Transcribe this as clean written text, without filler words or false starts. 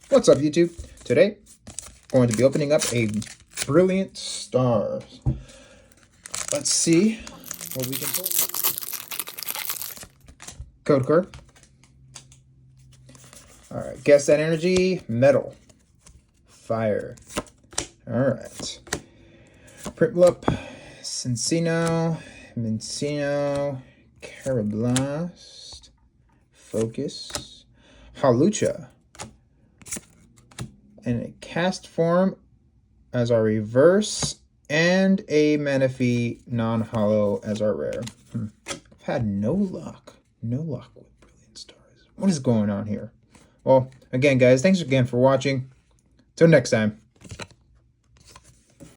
What's up, YouTube? Today, I'm going to be opening up a Brilliant Stars. Let's see what we can pull. Code card. Alright, guess that energy. Metal. Fire. Alright. Prinplup. Cincino. Mincino. Carablast. Focus. Hawlucha. And a cast form as our reverse, and a Manaphy non-hollow as our rare. I've had no luck with Brilliant Stars. What is going on here? Well, again, guys, thanks again for watching. Till next time.